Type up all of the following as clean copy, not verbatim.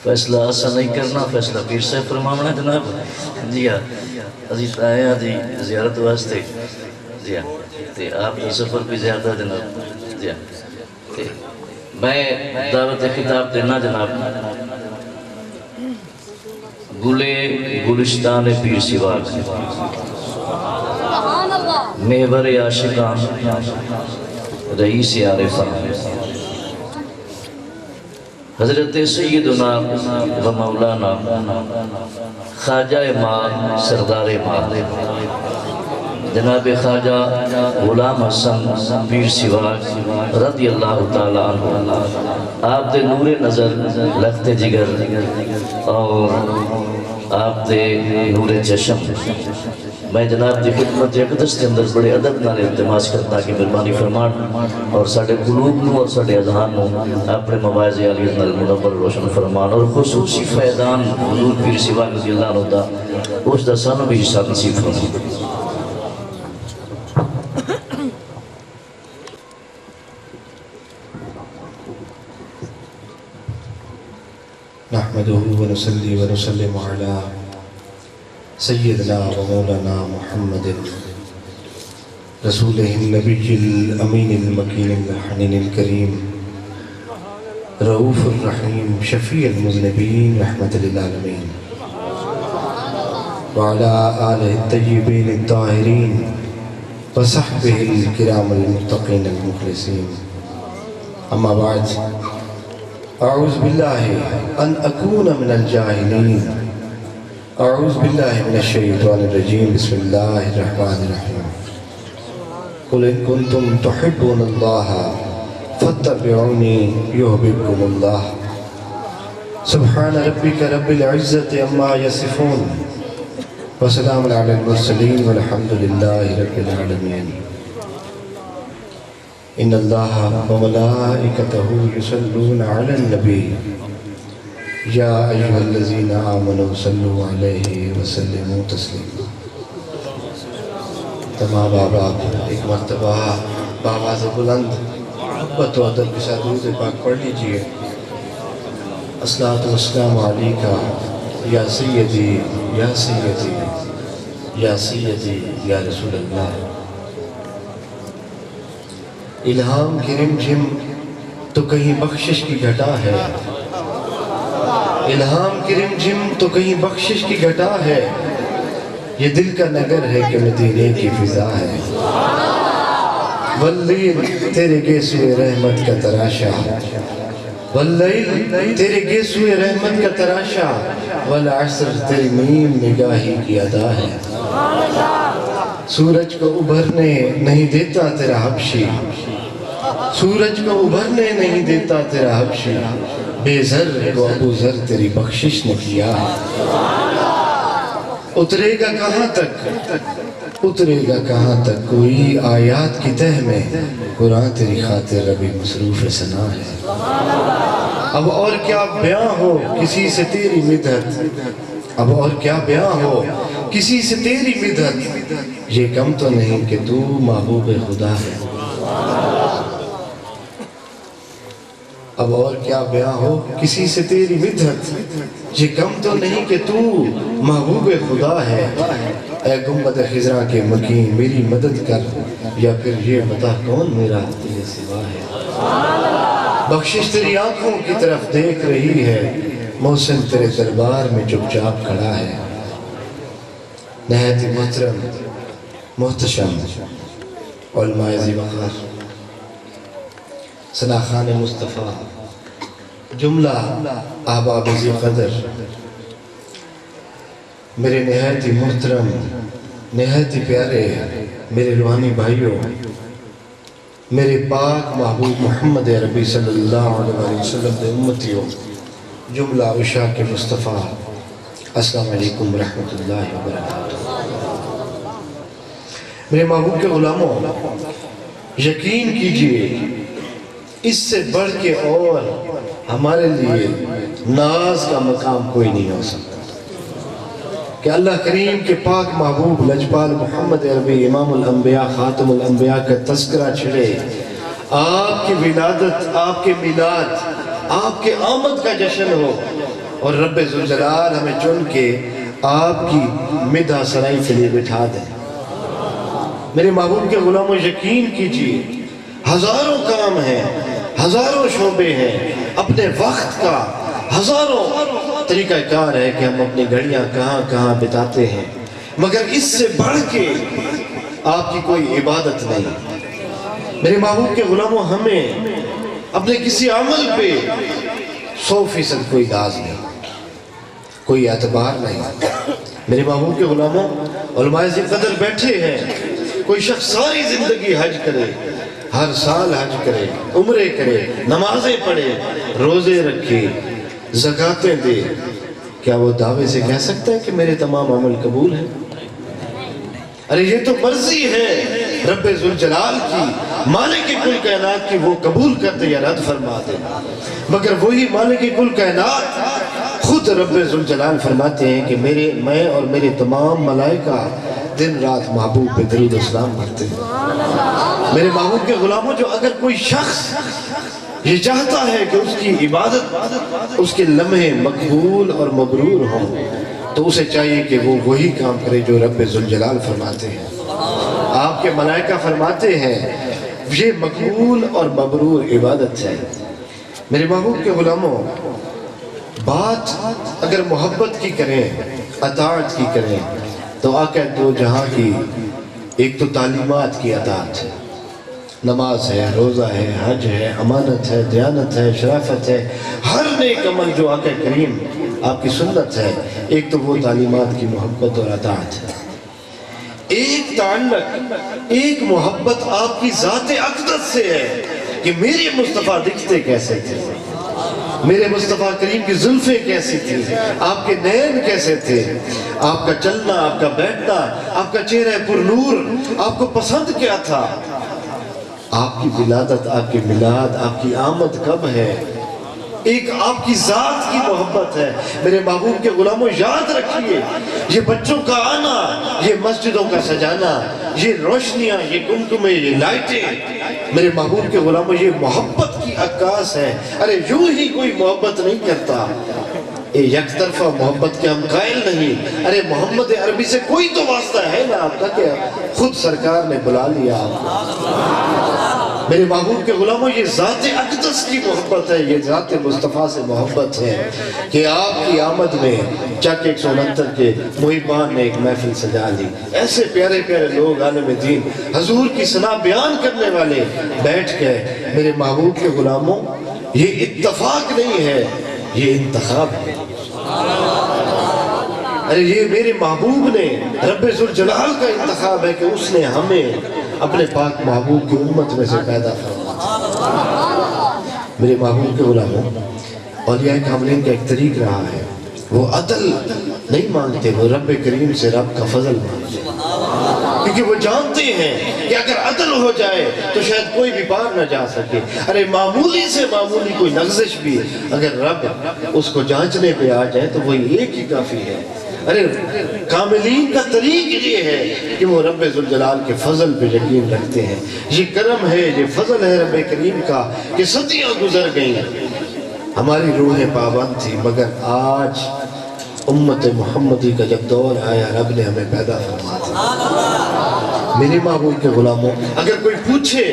فیصلہ ایسا نہیں کرنا، فیصلہ پیر صاحب فرماونا جناب. جی ہاں عزیز آئے ہیں جی زیارت واسطے. جی ہاں آپ کا سفر بھی زیادہ جناب. جی ہاں میں دعوت خطاب دینا جناب. گلے گلشتان پیر سواگ محور عاشقان رئیس عارفان حضرت سیدنا و مولانا خواجہ ماں سردار ماں جناب خواجہ غلام حسن پیر سواگ رضی اللہ تعالیٰ عنہ. آپ دے نور نظر لخت جگر اور آپ دے نور چشم میں جناب دی خدمت اقدس کے اندر بڑے ادب نال التماس کرتا کہ مہربانی فرمان اور ساڑھے قلوب نو اور ساڑھے اذہان نو اپنے مواعظ عالیہ نال منور روشن فرمان اور خصوصی فیضان حضور پیر سواگ رضی اللہ عنہ دا اس دا سانو بھی حصہ نصیب فرمان. نحمده ونصلي ونسلم على سيدنا ومولانا محمد رسوله النبي الأمين المكين الحنين الكريم رؤوف الرحيم شفيع المذنبين رحمة للعالمين وعلى آله الطيبين الطاهرين وصحبه الكرام المتقين المخلصين. أما بعد أعوذ بالله أن أكون من الجاهلين. أعوذ بالله من الشيطان الرجيم. بسم الله الرحمن الرحيم. قل إن كنتم تحبون الله فاتبعوني يحببكم الله. سبحان ربك رب العزة عما يصفون وسلام على المرسلين والحمد لله رب العالمين. إن الله وملائكته يصلون على النبي يا أيها الذين آمنوا صلوا عليه وسلموا تسليما. تمام آباد ایک مرتبہ بآواز بلند محبت و ادب کے ساتھ درود پاک پڑھ لیجئے. الصلاۃ والسلام علیک یا سیدی یا سیدی یا سیدی یا رسول اللہ. الہام کی رمجھم تو کہیں بخشش کی گھٹا ہے. الہام کی رمجھم تو کہیں بخشش کی گھٹا ہے. یہ دل کا نگر ہے کہ مدینے کی فضا ہے. واللیل تیرے گیسوئے رحمت کا تراشا. واللیل تیرے گیسوئے رحمت کا تراشا. والعصر تیری نیم نگاہی کی ادا ہے. سورج کو ابھرنے نہیں دیتا تیرا حبشی. سورج کو ابھرنے نہیں دیتا تیرا حبشی. بے زر کو ابو زر تیری بخشش نے کیا ہے. اترے گا کہاں تک اترے گا کہاں تک کوئی آیات کی تہ میں قرآن تیری خاطر ربی مصروف ثنا ہے. اب اور کیا بیاں ہو کسی سے تیری مدحت. اب اور کیا بیاں ہو کسی سے تیری مدحت. یہ کم تو نہیں کہ تو محبوب خدا ہے. اب اور کیا بیاں ہو کسی سے تیری مدحت. یہ کم تو نہیں کہ تو محبوب خدا ہے. اے گنبد خضرا کے مکین میری مدد کر یا پھر یہ بتا کون میرا تیرے سوا ہے. بخشش تیری آنکھوں کی طرف دیکھ رہی ہے. محسن تیرے دربار میں چپ چاپ کھڑا ہے. نہایت محترم محتشم علماء ذی وقار سناخان مصطفیٰ جملہ احباب ذی قدر میرے نہایت محترم نہایت پیارے میرے روحانی بھائیوں میرے پاک محبوب محمد عربی صلی اللہ علیہ وسلم دے امتیوں جملہ عشاق کے مصطفیٰ السلام علیکم ورحمۃ اللہ وبرکاتہ. میرے محبوب کے غلاموں یقین کیجئے اس سے بڑھ کے اور ہمارے لیے ناز کا مقام کوئی نہیں ہو سکتا کہ اللہ کریم کے پاک محبوب لجپال محمد عربی امام الانبیاء خاتم الانبیاء کا تذکرہ چھڑے. آپ کی ولادت آپ کے میلاد آپ کے آمد کا جشن ہو اور رب ذوالجلال ہمیں چن کے آپ کی مدح سرائی کے لیے بٹھا دیں۔ میرے محبوب کے غلاموں یقین کیجئے، ہزاروں کام ہیں، ہزاروں شعبے ہیں، اپنے وقت کا ہزاروں طریقہ کار ہے کہ ہم اپنی گھڑیاں کہاں کہاں بتاتے ہیں، مگر اس سے بڑھ کے آپ کی کوئی عبادت نہیں۔ میرے محبوب کے غلاموں ہمیں اپنے کسی عمل پہ 100% کوئی داز نہیں، کوئی اعتبار نہیں۔ میرے محبوب کے غلاموں، علماء قدر بیٹھے ہیں، کوئی شخص ساری زندگی حج کرے، ہر سال حج کرے، عمرے کرے، نمازیں پڑھے، روزے رکھے، زکاتیں دے، کیا وہ دعوے سے کہہ سکتا ہے کہ میرے تمام عمل قبول ہیں؟ ارے یہ تو مرضی ہے رب ذوالجلال کی، مالک کل کائنات کی، وہ قبول کرتے یا رد فرما دے۔ مگر وہی مالک کل کائنات خود رب ذوالجلال فرماتے ہیں کہ میں اور میرے تمام ملائکہ دن رات محبوب پہ درود و سلام کرتے ہیں۔ میرے محبوب کے غلاموں، جو اگر کوئی شخص یہ چاہتا ہے کہ اس کی عبادت، اس کے لمحے مقبول اور مبرور ہوں، تو اسے چاہیے کہ وہ وہی کام کرے جو رب ذوالجلال فرماتے ہیں۔ آپ کے ملائکہ فرماتے ہیں یہ مقبول اور مبرور عبادت ہے۔ میرے محبوب کے غلاموں، بات اگر محبت کی کریں، اطاعت کی کریں، تو آقا دو جہاں کی ایک تو تعلیمات کی اطاعت ہے، نماز ہے، روزہ ہے، حج ہے، امانت ہے، دیانت ہے، شرافت ہے، ہر نیک عمل جو آقا کریم آپ کی سنت ہے، ایک تو وہ تعلیمات کی محبت اور اطاعت ہے۔ ایک تعلق، ایک محبت آپ کی ذات اقدس سے ہے کہ میرے مصطفیٰ دکھتے کیسے تھے، میرے مصطفیٰ کریم کی زلفیں کیسی تھی، آپ کے نین کیسے تھے، آپ کا چلنا، آپ کا بیٹھنا، آپ کا چہرہ پر نور، آپ کو پسند کیا تھا، آپ کی ولادت، آپ کی میلاد، آپ کی آمد کب ہے، ایک آپ کی ذات کی محبت ہے۔ میرے محبوب کے غلاموں یاد رکھیے، یہ بچوں کا آنا، یہ مسجدوں کا سجانا، یہ روشنیاں، یہ کمکمے، یہ لائٹیں، میرے محبوب کے غلاموں یہ محبت کی عکاس ہے۔ ارے یوں ہی کوئی محبت نہیں کرتا، یک طرفہ محبت کے ہم قائل نہیں۔ ارے محمد عربی سے کوئی تو واسطہ ہے نا آپ کا، کہ خود سرکار نے بلا لیا آپ کو۔ میرے محبوب کے غلاموں یہ ذات اقدس کی محبت ہے، یہ ذات مصطفیٰ سے محبت ہے کہ آپ کی آمد میں چک 169 کے محبان نے ایک محفل سجا لی، ایسے پیارے پیارے لوگ عالم دین حضور کی ثنا بیان کرنے والے بیٹھ گئے۔ میرے محبوب کے غلاموں، یہ اتفاق نہیں ہے، یہ انتخاب ہے۔ ارے یہ میرے محبوب نے، رب ذوالجلال کا انتخاب ہے کہ اس نے ہمیں اپنے پاک محبوب کی امت میں سے پیدا فرمایا۔ میرے محبوب کے غلاموں، اولیاء کاملین کا ایک طریق رہا ہے، وہ عدل نہیں مانگتے، وہ رب کریم سے رب کا فضل مانگتے، کیونکہ وہ جانتے ہیں کہ اگر عدل ہو جائے تو شاید کوئی بھی پار نہ جا سکے۔ ارے معمولی سے معمولی کوئی لغزش بھی اگر رب اس کو جانچنے پہ آ جائے تو وہی ایک ہی کافی ہے۔ ارے کاملین کا طریق یہ ہے کہ وہ رب ذوالجلال کے فضل پہ یقین رکھتے ہیں۔ یہ کرم ہے، یہ فضل ہے رب کریم کا کہ صدیاں گزر گئیں، ہماری روحیں پابند تھی، مگر آج امت محمدی کا جب دور آیا، رب نے ہمیں پیدا فرما دیا۔ میرے محبوب کے غلاموں، اگر کوئی پوچھے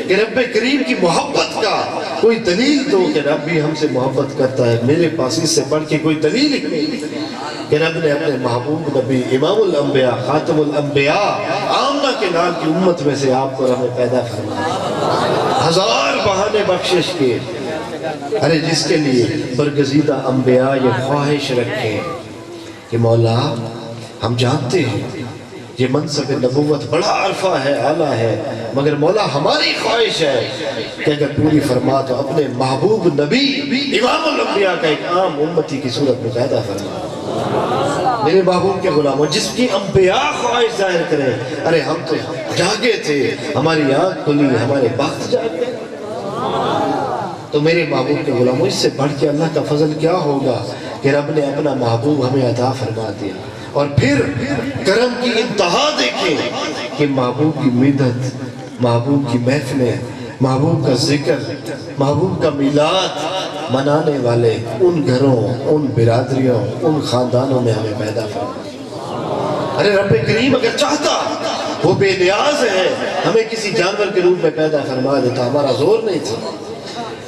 کہ رب کریم کی محبت کا کوئی دلیل دو کہ رب بھی ہم سے محبت کرتا ہے، میرے پاس اس سے بڑھ کے کوئی دلیل ہی نہیں کہ رب نے اپنے محبوب نبی امام الانبیاء، خاتم الانبیاء، آمنہ کے نام کی امت میں سے آپ کو ہمیں پیدا فرمایا، ہزار بہانے بخشش کے۔ ارے جس کے لیے برگزیدہ انبیاء یہ خواہش رکھیں کہ مولا ہم جانتے ہیں یہ منصب نبوت بڑا عرفہ ہے، اعلیٰ ہے، مگر مولا ہماری خواہش ہے کہ اگر پوری فرما تو اپنے محبوب نبی امام الانبیاء کا ایک عام امتی کی صورت میں پیدا فرما۔ میرے محبوب کے غلاموں، جس کی انبیاء خواہش ظاہر کریں، ارے ہم تو جاگے تھے، ہماری آنکھ کھلی، ہمارے بخت جاگے، تو میرے محبوب کے غلاموں اس سے بڑھ کے اللہ کا فضل کیا ہوگا کہ رب نے اپنا محبوب ہمیں عطا فرما دیا۔ اور پھر کرم کی انتہا دیکھیں کہ محبوب کی مدحت، محبوب کی محفلیں، محبوب کا ذکر، محبوب کا میلاد، منانے والے ان گھروں، ان برادریوں، ان خاندانوں میں ہمیں پیدا فرما۔ ارے رب کریم اگر چاہتا، وہ بے نیاز ہے، ہمیں کسی جانور کے روپ میں پیدا فرما دیتا، ہمارا زور نہیں تھا۔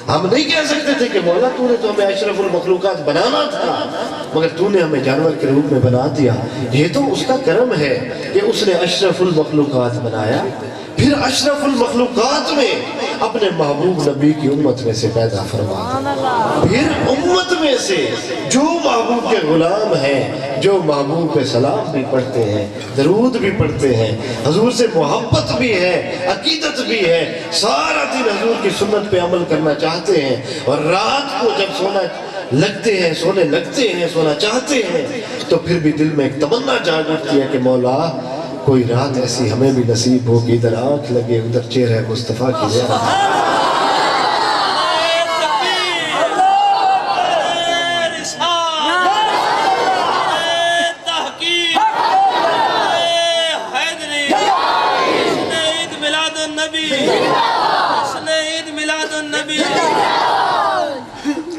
ہم نہیں کہہ سکتے تھے کہ مولا تو نے تو ہمیں اشرف المخلوقات بنانا تھا، مگر تو نے ہمیں جانور کے روپ میں بنا دیا۔ یہ تو اس کا کرم ہے کہ اس نے اشرف المخلوقات بنایا، پھر اشرف المخلوقات میں اپنے محبوب نبی کی امت میں سے پیدا فرما، پھر امت میں سے جو محبوب کے غلام ہیں، جو محبوب پہ سلام بھی پڑھتے ہیں، درود بھی پڑھتے ہیں، حضور سے محبت بھی ہے، عقیدت بھی ہے، سارا دن حضور کی سنت پہ عمل کرنا چاہتے ہیں، اور رات کو جب سونے لگتے ہیں، سونا چاہتے ہیں، تو پھر بھی دل میں ایک تمنا جاگ اٹھتی ہے کہ مولا کوئی رات ایسی ہمیں بھی نصیب ہو کہ ادھر آنکھ لگے، ادھر چہرہ مصطفیٰ کی زیارت۔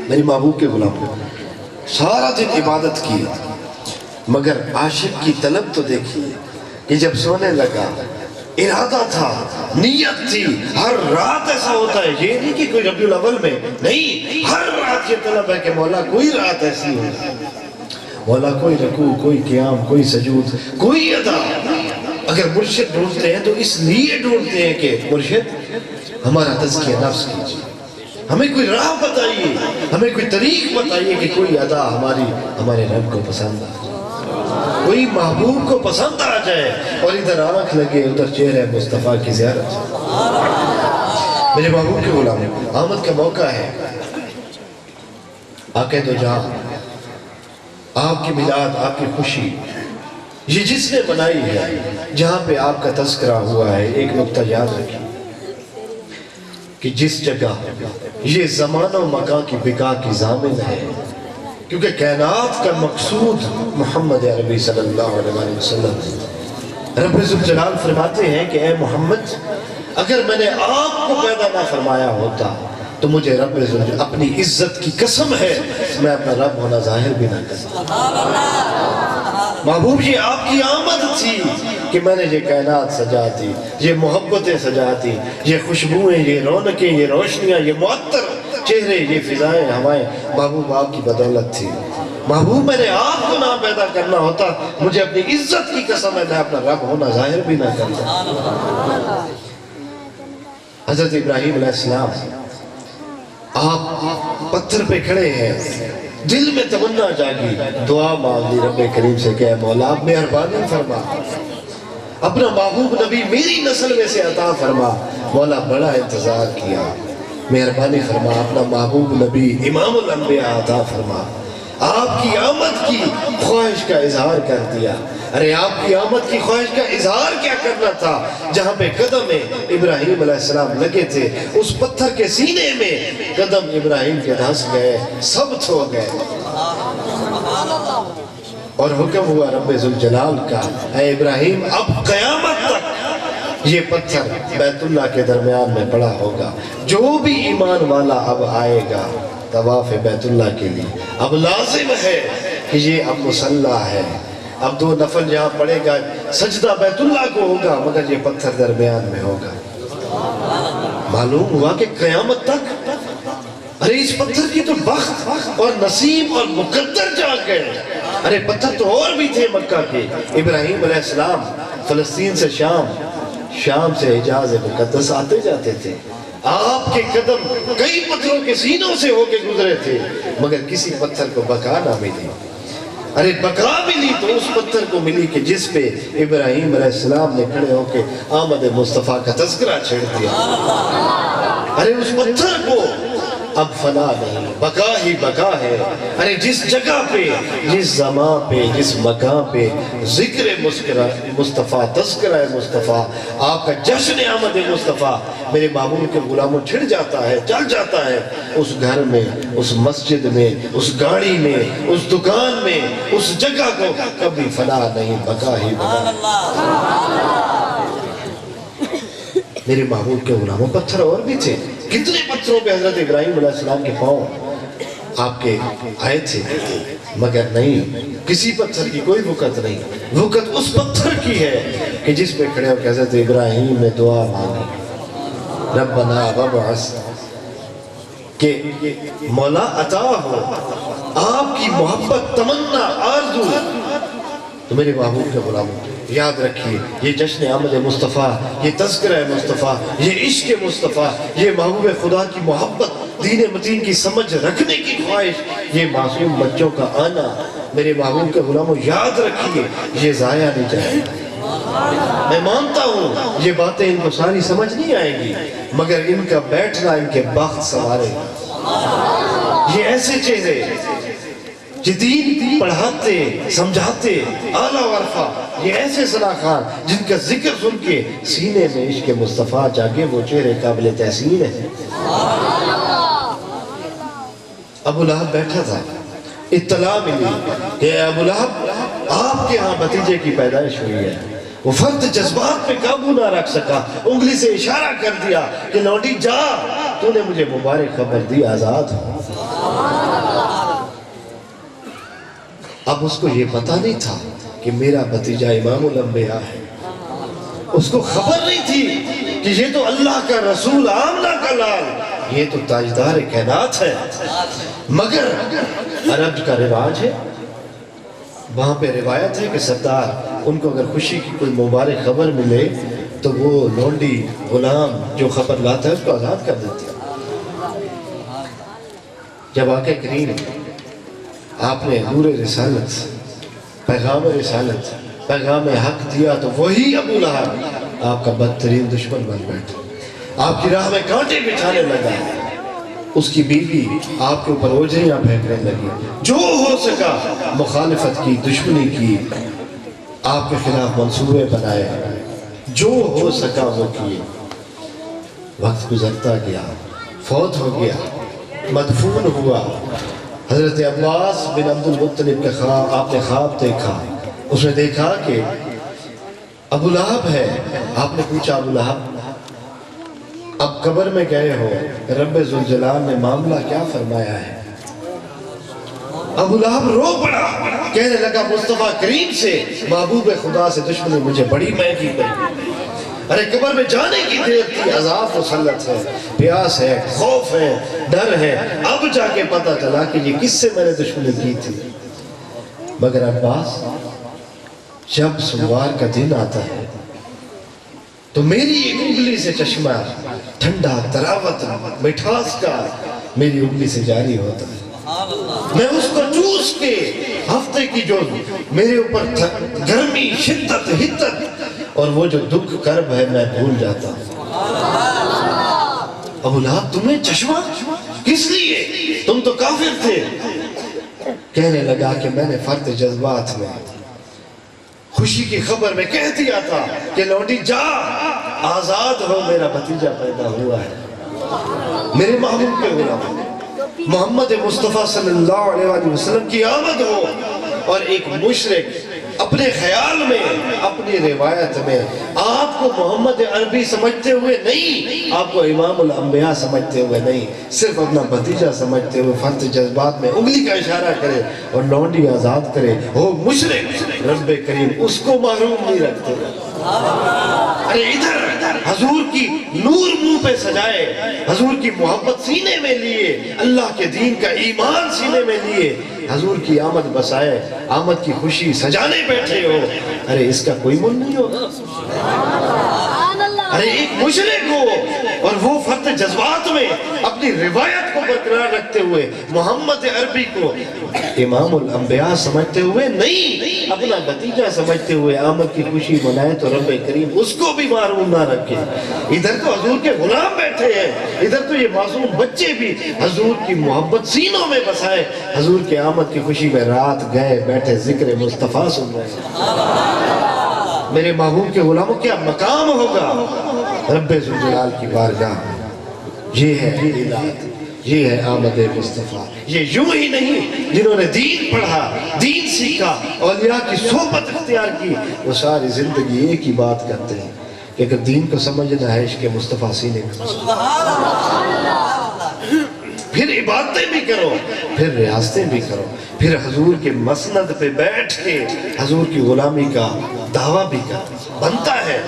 میری محبوب کے غلام سارا دن عبادت کی، مگر عاشق کی طلب تو دیکھی کہ جب سونے لگا ارادہ تھا، نیت تھی، ہر رات ایسا ہوتا ہے، یہ نہیں کہ کوئی ربیع الاول میں نہیں، ہر رات یہ طلب ہے کہ مولا کوئی رات ایسی ہو، مولا کوئی رکوع، کوئی قیام، کوئی سجود، کوئی ادا۔ اگر مرشد ڈھونڈتے ہیں تو اس لیے ڈھونڈتے ہیں کہ مرشد ہمارا تزکیہ نفس کیجیے، ہمیں کوئی راہ بتائیے، ہمیں کوئی طریق بتائیے کہ کوئی ادا ہمارے رب کو پسند آ جائے، کوئی محبوب کو پسند آ جائے، اور ادھر آنکھ لگے، ادھر چہرہ مصطفیٰ کی زیارت۔ میرے محبوب کے غلام آمد کا موقع ہے، آقا دو جہاں، آپ کی میلاد، آپ کی خوشی، یہ جس نے منائی ہے، جہاں پہ آپ کا تذکرہ ہوا ہے، ایک نقطہ یاد رکھیں کہ جس جگہ یہ زمان و مکان کی بقا کی ضامن ہے، کیونکہ کائنات کا مقصود محمد عربی صلی اللہ علیہ وسلم۔ رب ذوالجلال فرماتے ہیں کہ اے محمد، اگر میں نے آپ کو پیدا نہ فرمایا ہوتا تو مجھے رب ذوالجلال اپنی عزت کی قسم ہے میں اپنا رب ہونا ظاہر بھی نہ کرتا۔ محبوب یہ آپ کی آمد تھی کہ میں نے یہ کائنات سجا دی، یہ محبتیں سجا دی، یہ خوشبوئیں، یہ رونقیں، یہ روشنیاں، یہ معطر چہرے، یہ فضائیں، ہوائیں، محبوب آپ کی بدولت تھی۔ محبوب میں نے آپ کو نہ پیدا کرنا ہوتا، مجھے اپنی عزت کی قسم ہے میں اپنا رب ہونا ظاہر بھی نہ کرتا۔ حضرت ابراہیم علیہ السلام، آپ پتھر پہ کھڑے ہیں، دل میں تمنا جاگی، دعا مانگی رب کریم سے کہ اے مولا آپ مہربانی فرما، اپنا محبوب نبی میری نسل میں سے عطا فرما۔ مولا بڑا انتظار کیا، مہربانی فرما اپنا محبوب نبی امام الانبیاء عطا فرما۔ آپ کی آمد کی خواہش کا اظہار کر دیا۔ ارے آپ کی آمد کی خواہش کا اظہار کیا کرنا تھا؟ جہاں پہ قدم ابراہیم علیہ السلام لگے تھے، اس پتھر کے سینے میں قدم ابراہیم کے دھنس گئے، ثبت ہو گئے، اور حکم ہوا رب ذوالجلال کا، اے ابراہیم اب قیامت تک یہ پتھر بیت اللہ کے درمیان میں پڑا ہوگا، جو بھی ایمان والا اب آئے گا طواف بیت اللہ کے لیے، اب لازم ہے کہ یہ اب مصلی ہے، اب 2 نفل یہاں پڑے گا، سجدہ بیت اللہ کو ہوگا، مگر یہ پتھر درمیان میں ہوگا۔ معلوم ہوا کہ قیامت تک، ارے اس پتھر کی تو بخت اور نصیب اور مقدر جاگ گئے۔ ارے پتھر تو اور بھی تھے مکہ کے، ابراہیم علیہ السلام فلسطین سے شام سے حجاز مقدس آتے جاتے تھے، آپ کے قدم کئی پتھروں کے سینوں سے ہو کے گزرے تھے، مگر کسی پتھر کو بقا نہ ملی۔ ارے بقا ملی تو اس پتھر کو ملی کہ جس پہ ابراہیم علیہ السلام نے کھڑے ہو کے آمد مصطفیٰ کا تذکرہ چھیڑ دیا۔ ارے اس پتھر کو اب فنا نہیں، بقا ہی بقا ہے۔ ارے جس جگہ پہ، جس زمان پہ، جس مکان پہ ذکر مصطفیٰ، تذکرہ مصطفیٰ، آپ کا جشن آمد مصطفیٰ میرے محبوب کے غلاموں چھڑ جاتا ہے، چل جاتا ہے، اس گھر میں، اس مسجد میں، اس گاڑی میں، اس دکان میں، اس جگہ کو کبھی فنا نہیں، بقا ہی بقا۔ میرے محبوب کے غلاموں پتھر اور بھی تھے، کتنے پتھروں پہ حضرت ابراہیم علیہ السلام کے پاؤں آپ کے آئے تھے، مگر نہیں، کسی پتھر کی کوئی وقت نہیں، وقت اس پتھر کی ہے کہ جس پہ کھڑے ہو کہ حضرت ابراہیم نے دعا مانگی، ربنا وابعث، کہ مولا عطا ہو آپ کی محبت، تمنا، آرزو۔ تو میرے محبوب کے غلاموں یاد رکھیے، یہ جشن آمد مصطفیٰ، یہ تذکرہ مصطفیٰ، یہ عشق مصطفیٰ، یہ محبوب خدا کی محبت، دین متین کی سمجھ رکھنے کی خواہش، یہ معصوم بچوں کا آنا، میرے محبوب کے غلاموں یاد رکھیے، یہ ضائع نہیں جائے گا۔ میں مانتا ہوں یہ باتیں ان کو ساری سمجھ نہیں آئیں گی، مگر ان کا بیٹھنا ان کے بخت سنوارے گا۔ یہ ایسے چہرے جو دین پڑھاتے، سمجھاتے، اعلیٰ ورفا، یہ ایسے صلاحان جن کا ذکر سن کے سینے میں عشق مصطفیٰ جاگے، وہ چہرے قابل تحسین ہیں۔ ابو لہب بیٹھا تھا، اطلاع ملی کہ ابو لہب آپ کے ہاں بھتیجے کی پیدائش ہوئی ہے۔ وہ فرد جذبات پہ قابو نہ رکھ سکا، انگلی سے اشارہ کر دیا کہ لونڈی جا، تو نے مجھے مبارک خبر دی، آزاد ہو۔ اب اس کو یہ پتہ نہیں تھا کہ میرا بھتیجا امام الانبیاء ہے، اس کو خبر نہیں تھی کہ یہ تو اللہ کا رسول آمنہ کا لال، یہ تو تاجدار کائنات ہے۔ مگر عرب کا رواج ہے، وہاں پہ روایت ہے کہ سردار ان کو اگر خوشی کی کوئی مبارک خبر ملے تو وہ لونڈی غلام جو خبر لاتا ہے اس کو آزاد کر دیتے ہیں۔ جب آقا کریم آپ نے نور رسالت، پیغام رسالت، پیغام حق دیا تو وہی ابو لہب آپ کا بدترین دشمن بن بیٹھا، آپ کی راہ میں کانٹے بچھانے لگا، اس کی بیوی آپ کے اوپر اوجھیاں پھینکنے لگی، جو ہو سکا مخالفت کی، دشمنی کی، آپ کے خلاف منصوبے بنائے، جو ہو سکا وہ کیے۔ وقت گزرتا گیا، فوت ہو گیا، مدفون ہوا۔ حضرت عباس بن عبد المطلب کے آپ نے خواب دیکھا، اس نے دیکھا کہ ابو لہب ہے۔ آپ نے پوچھا ابو لہب اب قبر میں گئے ہو، رب ذوالجلال نے معاملہ کیا فرمایا ہے؟ ابو لہب رو پڑا، کہنے لگا مصطفیٰ کریم سے، محبوب خدا سے دشمنی مجھے بڑی مہنگی پڑی۔ ارے قبر میں جانے کی دیر تھی، عذاب مسلط ہے، پیاس ہے، خوف ہے، ڈر ہے، اب جا کے پتہ چلا کہ یہ کس سے میں نے دشمنی کی تھی۔ مگر عباس جب سوموار کا دن آتا ہے تو میری ایک انگلی سے چشمہ ٹھنڈا، تراوت، مٹھاس کا میری انگلی سے جاری ہوتا ہے، میں اس کو چوس کے ہفتے کی جو میرے اوپر گرمی، شدت، حدت اور وہ جو دکھ کرب ہے میں بھول جاتا ہوں۔ ابو لہب تمہیں چشمہ کس لیے؟ تم تو کافر تھے۔ کہنے لگا کہ میں نے فرط جذبات میں خوشی کی خبر میں کہہ دیا تھا کہ لونڈی جا، آزاد ہو، میرا بھتیجا پیدا ہوا ہے۔ میرے محبوب کے غلام محمد مصطفیٰ صلی اللہ علیہ وآلہ وسلم کی آمد ہو، اور ایک مشرک اپنے خیال میں، اپنی روایت میں آپ کو محمد عربی سمجھتے ہوئے نہیں، آپ کو امام الانبیاء سمجھتے ہوئے نہیں، صرف اپنا بھتیجا سمجھتے ہوئے فرط جذبات میں انگلی کا اشارہ کرے اور لونڈی آزاد کرے، وہ مشرک رب کریم اس کو محروم نہیں رکھتے۔ ارے ادھر حضور کی نور منہ پہ سجائے، حضور کی محبت سینے میں لیے، اللہ کے دین کا ایمان سینے میں لیے، حضور کی آمد بسائے، آمد کی خوشی سجانے بیٹھے ہو، ارے اس کا کوئی من نہیں ہوگا؟ ارے ایک مشرک ہو اور وہ فرط جذبات میں اپنی روایت کو برقرار رکھتے ہوئے محمد عربی کو امام الانبیاء سمجھتے ہوئے نہیں، اپنا بھتیجا سمجھتے ہوئے آمد کی خوشی منائے تو رب کریم اس کو بھی محروم نہ رکھے۔ ادھر تو حضور کے غلام بیٹھے ہیں، ادھر تو یہ معصوم بچے بھی حضور کی محبت سینوں میں بسائے، حضور کے آمد کی خوشی میں رات گئے بیٹھے ذکر مصطفیٰ سن رہے ہیں۔ میرے محبوب کے غلاموں کیا مقام ہوگا رب ذوالجلال کی بارگاہ؟ یہ ہے الہات، یہ ہے آمد مصطفیٰ۔ یہ یوں ہی نہیں، جنہوں نے دین پڑھا، دین سیکھا، اولیاء کی صحبت اختیار کی، وہ ساری زندگی ایک ہی بات کرتے ہیں کہ اگر دین کو سمجھنا ہے عشق مصطفیٰ سینے میں۔ پھر عبادتیں بھی کرو، پھر ریاستیں بھی کرو، پھر حضور کے مسند پہ بیٹھ کے حضور کی غلامی کا دعویٰ بھی کرو، بنتا ہے۔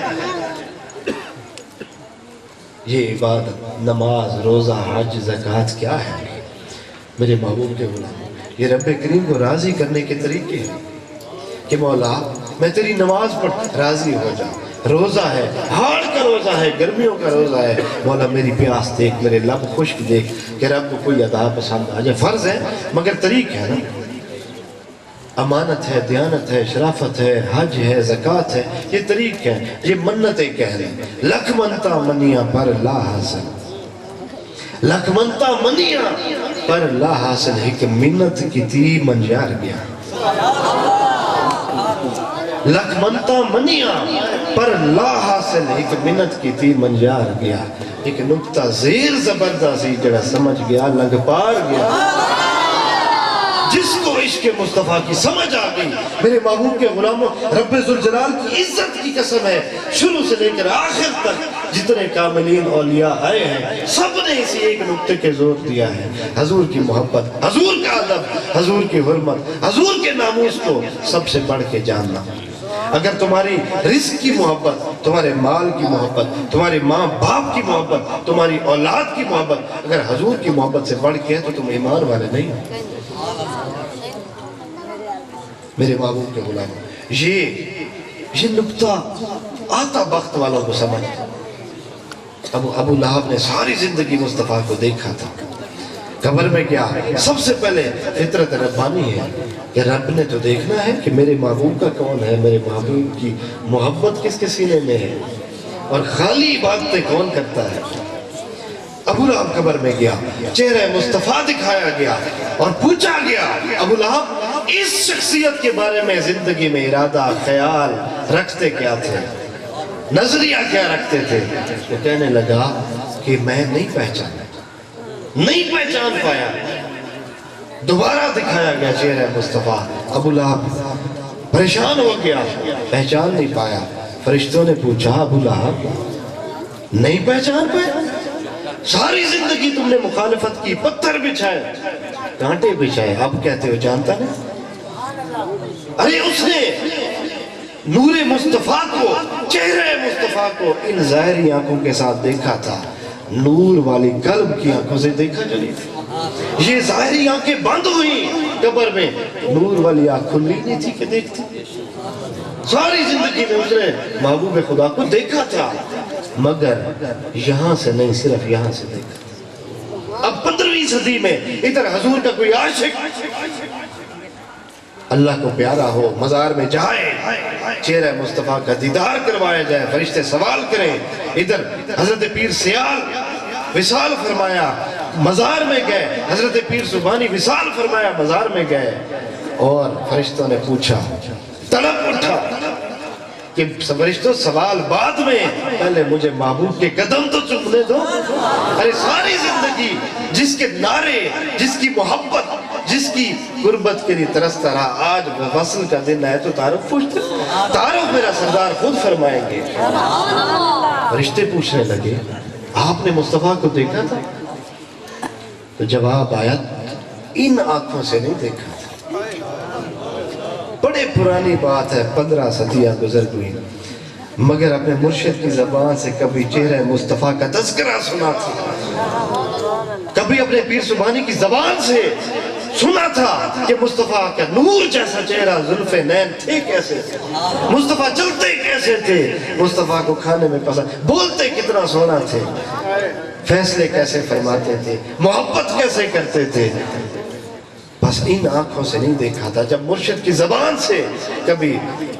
یہ عبادت، نماز، روزہ، حج، زکوٰۃ کیا ہے میرے محبوب کے غلام؟ یہ رب کریم کو راضی کرنے کے طریقے ہیں کہ مولا میں تیری نماز پڑھ راضی ہو جا، روزہ ہے، ہاڑ کا روزہ ہے، گرمیوں کا روزہ ہے، مولا میری پیاس دیکھ، میرے لب خشک دیکھ، کہ رب کو کوئی ادا پسند آ جائے۔ فرض ہے مگر طریق ہے نا، امانت ہے، دیانت ہے، شرافت ہے، حج ہے، زکوٰۃ ہے، یہ طریق ہے، یہ منتیں کہہ رہے ہیں۔ لکھ منتا منیا پر لا حاصل، لکھ منتا منیا پر لا حاصل، ایک منت کی تھی منجار گیا۔ لکھ منتا منیا پر لا حاصل، ایک منت کی تھی منجار گیا۔ ایک نکتہ زیر زبردستی جڑا سمجھ گیا لنگ پار گیا۔ جس کو عشق مصطفیٰ کی سمجھ آ گئی، میرے محبوب کے غلاموں، رب ذوالجلال کی عزت کی قسم ہے، شروع سے لے کر آخر تک جتنے کاملین اولیاء آئے ہیں سب نے اسی ایک نکتے کے زور دیا ہے، حضور کی محبت، حضور کا ادب، حضور کی حرمت، حضور کے ناموس کو سب سے بڑھ کے جاننا۔ اگر تمہاری رزق کی محبت، تمہارے مال کی محبت، تمہارے ماں باپ کی محبت، تمہاری اولاد کی محبت اگر حضور کی محبت سے بڑھ کے ہے تو تم ایمان والے نہیں ہو۔ میرے محبوب کے غلاموں، یہ نکتہ آتا بخت والوں کو سمجھ۔ ابو لہب نے ساری زندگی مصطفیٰ کو دیکھا تھا، قبر میں کیا سب سے پہلے فطرت ربانی ہے کہ رب نے تو دیکھنا ہے کہ میرے محبوب کا کون ہے، میرے محبوب کی محبت کس کے سینے میں ہے، اور خالی عبادتیں کون کرتا ہے۔ ابو لہب قبر میں گیا، چہرہ مصطفیٰ دکھایا گیا اور پوچھا گیا، ابو لہب اس شخصیت کے بارے میں زندگی میں ارادہ خیال رکھتے کیا تھے، نظریہ کیا رکھتے تھے؟ وہ کہنے لگا کہ میں نہیں پہچان پایا۔ دوبارہ دکھایا گیا چہرہ مصطفیٰ، ابو لہب پریشان ہو گیا، پہچان نہیں پایا۔ فرشتوں نے پوچھا، ابو لہب نہیں پہچان پایا؟ ساری زندگی تم نے مخالفت کی، پتھر بچھائے، کانٹے بچھائے، اب کہتے ہو جانتا نہیں؟ ارے اس نے نور مصطفیٰ کو، چہرہ مصطفیٰ کو ان ظاہری آنکھوں کے ساتھ دیکھا تھا، نور والی قلب کی آنکھوں سے دیکھا جو نہیں تھا۔ یہ ظاہری آنکھیں بند ہوئی قبر میں، نور والی آنکھ کھلی نہیں تھی کہ دیکھتی۔ ساری زندگی میں اس نے محبوب خدا کو دیکھا تھا مگر یہاں سے نہیں، صرف یہاں سے دیکھا۔ اب 15ویں صدی میں ادھر حضور کا کوئی عاشق اللہ کو پیارا ہو، مزار میں جائے، چہرہ مصطفیٰ کا دیدار کروایا جائے، فرشتے سوال کریں، ادھر حضرت پیر سیال وصال فرمایا، مزار میں گئے، حضرت پیر سبحانی وصال فرمایا، مزار میں گئے، اور فرشتوں نے پوچھا، طلب اٹھا کہ فرشتوں سوال بعد میں، پہلے مجھے محبوب کے قدم تو چومنے دو۔ ارے ساری زندگی جس کے نعرے، جس کی محبت، جس کی قربت کے لیے ترستا رہا، آج وہ وصل کا دن ہے تو تعارف پوچھتے، تعارف میرا سردار خود فرمائیں گے۔ فرشتے پوچھنے لگے، آپ نے مصطفیٰ کو دیکھا تھا؟ تو جواب آیا، ان آنکھوں سے نہیں دیکھا تھا۔ بڑے پرانی بات ہے، 15 صدیاں گزر گئی، مگر اپنے مرشد کی زبان سے کبھی چہرہ مصطفیٰ کا تذکرہ سنا تھا، کبھی اپنے پیر سبحانی کی زبان سے سنا تھا کہ مصطفیٰ کا نور جیسا چہرہ، زلف نین تھے کیسے تھے، مصطفیٰ چلتے کیسے تھے، مصطفیٰ کو کھانے میں پسند، بولتے کتنا سونا تھے، فیصلے کیسے فرماتے تھے، محبت کیسے کرتے تھے۔ بس ان آنکھوں سے نہیں دیکھا تھا، جب مرشد کی زبان سے کبھی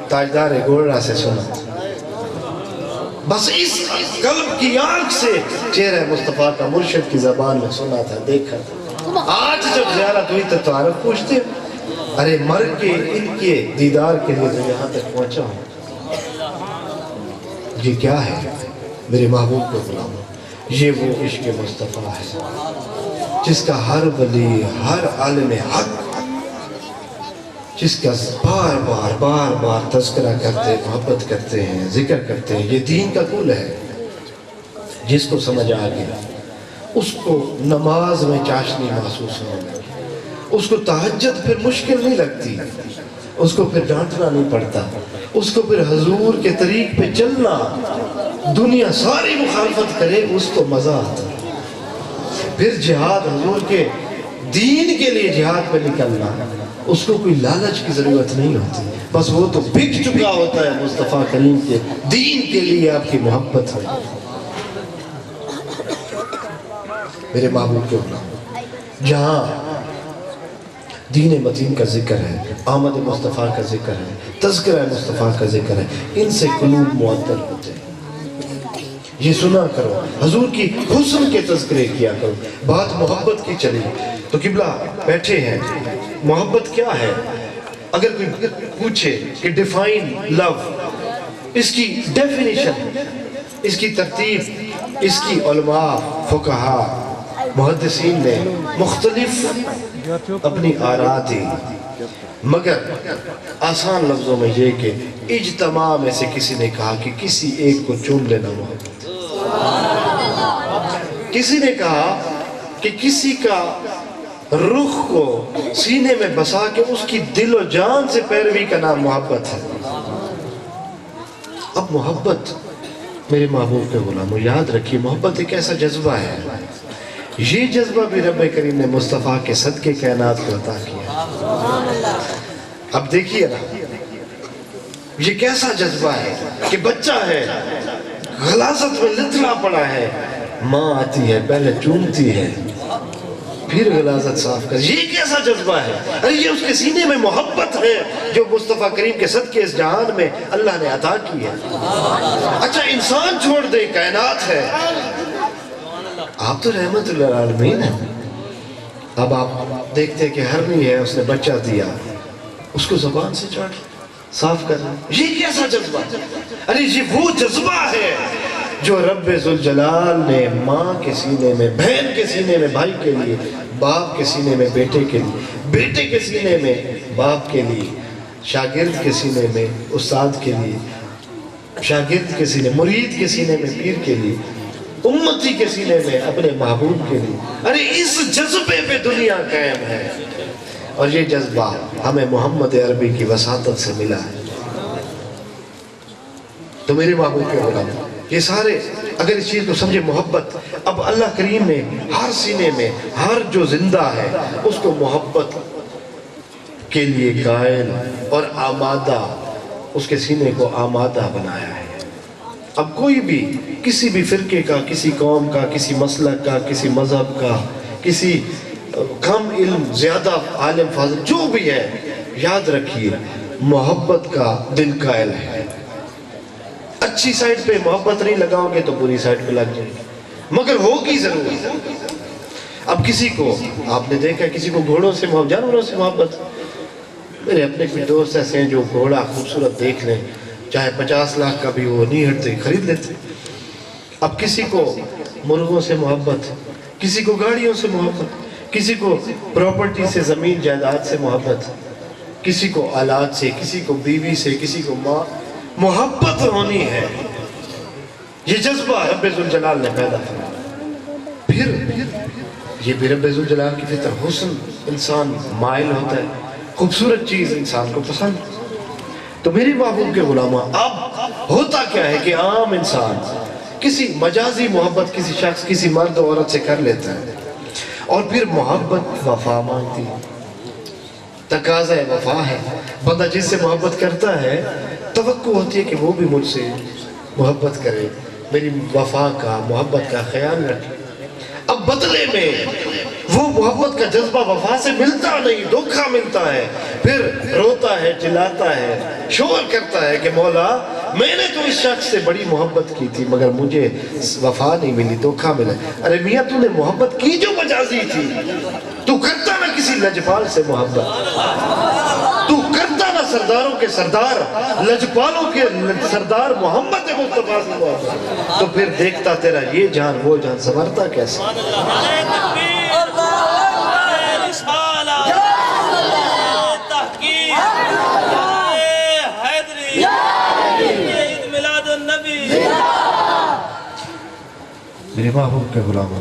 تاجدار گولڑا سے سنا، بس اس قلب کی آنکھ سے چہرہ مصطفیٰ کا مرشد کی زبان میں سنا تھا، دیکھا تھا۔ آج جب زیارت ہوئی تو تعارف پوچھتے، ارے مر کے ان کے دیدار کے لیے تو یہاں تک پہنچا ہوں۔ یہ کیا ہے میرے محبوب کو غلاموں؟ یہ وہ عشق مصطفیٰ ہے جس کا ہر ولی، ہر عالم حق، جس کا بار بار تذکرہ کرتے، محبت کرتے ہیں، ذکر کرتے ہیں۔ یہ دین کا کل ہے، جس کو سمجھ آ گیا اس کو نماز میں چاشنی محسوس ہونے لگی، اس کو تہجد پھر مشکل نہیں لگتی، اس کو پھر ڈانٹنا نہیں پڑتا، اس کو پھر حضور کے طریق پہ چلنا، دنیا ساری مخالفت کرے اس کو مزہ آتا، پھر جہاد حضور کے دین کے لیے جہاد پہ نکلنا، اس کو کوئی لالچ کی ضرورت نہیں ہوتی، بس وہ تو بک چکا ہوتا ہے مصطفیٰ کریم کے دین کے لیے آپ کی محبت ہے۔ میرے محبوب کے غلام، جہاں دین متین کا ذکر ہے، آمد مصطفیٰ کا ذکر ہے، تذکرہ مصطفیٰ کا ذکر ہے، ان سے قلوب معطر ہوتے ہیں۔ یہ سنا کرو، حضور کی حسن کے تذکرے کیا کرو، بات محبت کی چلی تو قبلہ بیٹھے ہیں، محبت کیا ہے؟ اگر کوئی پوچھے کہ ڈیفائن لو، اس کی ڈیفینیشن، اس کی ترتیب، اس کی علماء، فقہاء، محدثین نے مختلف اپنی آراء دی، مگر آسان لفظوں میں یہ کہ اجتماع میں سے کسی نے کہا کہ کسی ایک کو چون لینا محبت، کسی نے کہا کہ کسی کا رخ کو سینے میں بسا کے اس کی دل و جان سے پیروی کا نام محبت ہے۔ اب محبت میرے محبوب کے غلاموں یاد رکھیے، محبت ایک ایسا جذبہ ہے، یہ جذبہ بھی رب کریم نے مصطفیٰ کے صدقے کائنات کو عطا کیا۔ اب دیکھیے نا، یہ کیسا جذبہ ہے کہ بچہ ہے، غلاظت میں لتڑا پڑا ہے، ماں آتی ہے پہلے چومتی ہے پھر غلاظت صاف کر، یہ کیسا جذبہ ہے؟ ارے یہ اس کے سینے میں محبت ہے جو مصطفیٰ کریم کے صدقے اس جہان میں اللہ نے عطا کی ہے۔ اچھا انسان چھوڑ دے، کائنات ہے، آپ تو رحمت اللہ العالمین ہیں، اب آپ دیکھتے کہ ہرنی ہے، اس نے بچہ دیا، اس کو زبان سے چاٹ صاف کرنا، یہ کیسا جذبہ؟ ارے یہ وہ جذبہ ہے جو رب ذوالجلال نے ماں کے سینے میں، بہن کے سینے میں بھائی کے لیے، باپ کے سینے میں بیٹے کے لیے، بیٹے کے سینے میں باپ کے لیے، شاگرد کے سینے میں استاد کے لیے، شاگرد کے سینے، مرید کے سینے میں پیر کے لیے، امتی کے سینے میں اپنے محبوب کے لیے۔ ارے اس جذبے پہ دنیا قائم ہے، اور یہ جذبہ ہمیں محمد عربی کی وساطت سے ملا ہے۔ تو میرے محبوب کے غلام، یہ سارے اگر اس چیز کو سمجھے محبت، اب اللہ کریم نے ہر سینے میں، ہر جو زندہ ہے اس کو محبت کے لیے قائل اور آمادہ، اس کے سینے کو آمادہ بنایا ہے۔ اب کوئی بھی کسی بھی فرقے کا، کسی قوم کا، کسی مسلک کا، کسی مذہب کا، کسی کم علم زیادہ عالم فاضل جو بھی ہے، یاد رکھیے محبت کا دل قائل ہے۔ اچھی سائٹ پہ محبت نہیں لگاؤ گے تو بری سائٹ پہ لگ جائے گی، مگر ہوگی ضرور۔ اب کسی کو آپ نے دیکھا کسی کو گھوڑوں سے محبت، جانوروں سے محبت، میرے اپنے کچھ دوست ایسے ہیں جو گھوڑا خوبصورت دیکھ لیں چاہے 50 لاکھ کا بھی وہ نہیں ہٹتے، خرید لیتے۔ اب کسی کو مرغوں سے محبت، کسی کو گاڑیوں سے محبت، کسی کو پراپرٹی سے، زمین جائیداد سے محبت، کسی کو اولاد سے، کسی کو بیوی سے، کسی کو ماں، محبت ہونی ہے۔ یہ جذبہ رب ذوالجلال نے پیدا کیا، پھر یہ بھی رب ذوالجلال کی فطر، حسن، انسان مائل ہوتا ہے، خوبصورت چیز انسان کو پسند۔ تو میری محبوب کے غلامہ، اب ہوتا کیا ہے کہ عام انسان کسی مجازی محبت کسی شخص، کسی مرد و عورت سے کر لیتا ہے، اور پھر محبت وفا مانگتی ہے، تقاضا وفا ہے۔ بندہ جس سے محبت کرتا ہے توقع ہوتی ہے کہ وہ بھی مجھ سے محبت کرے، میری وفا کا، محبت کا خیال رکھے۔ اب بدلے میں وہ محبت کا جذبہ وفا سے ملتا نہیں، دھوکہ ملتا ہے، پھر روتا ہے، چلاتا ہے، شور کرتا ہے کہ مولا میں نے تو اس شخص سے بڑی محبت کی تھی مگر مجھے وفا نہیں ملی، دھوکہ ملا۔ ارے میاں تو نے محبت کی جو مجازی تھی، تو کرتا نہ کسی لجپال سے محبت، تو کرتا نہ سرداروں کے سردار، لجپالوں کے سردار محمد مصطفیٰ سے محبت، تو پھر دیکھتا تیرا یہ جان وہ جان سنورتا کیسے؟ میرے محبوب کے غلاموں،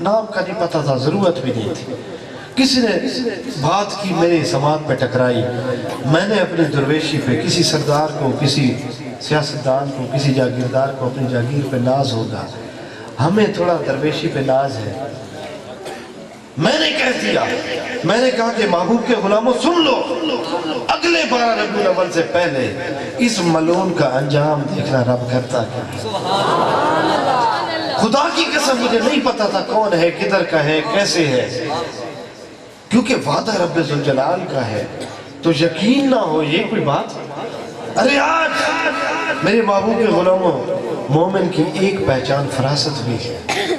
نام کا نہیں پتا تھا، ضرورت بھی نہیں تھی. کسی نے بات کی میرے سماعت پہ ٹکرائی، میں نے اپنی درویشی پہ کسی سردار کو، کسی سیاستدان کو، کسی جاگیردار کو اپنی جاگیر پہ ناز ہوگا، ہمیں تھوڑا درویشی پہ ناز ہے. میں نے کہہ دیا، میں نے کہا کہ محبوب کے غلاموں سن لو، اگلے 12 ربیع الاول سے پہلے اس ملعون کا انجام دیکھنا رب کرتا کیا. خدا کی قسم مجھے نہیں پتا تھا کون ہے، کدھر کا ہے، کیسے ہے، کیونکہ وعدہ رب ذوالجلال کا ہے تو یقین نہ ہو یہ کوئی بات. ارے آج میرے محبوب کے غلاموں، مومن کی ایک پہچان فراست بھی ہے.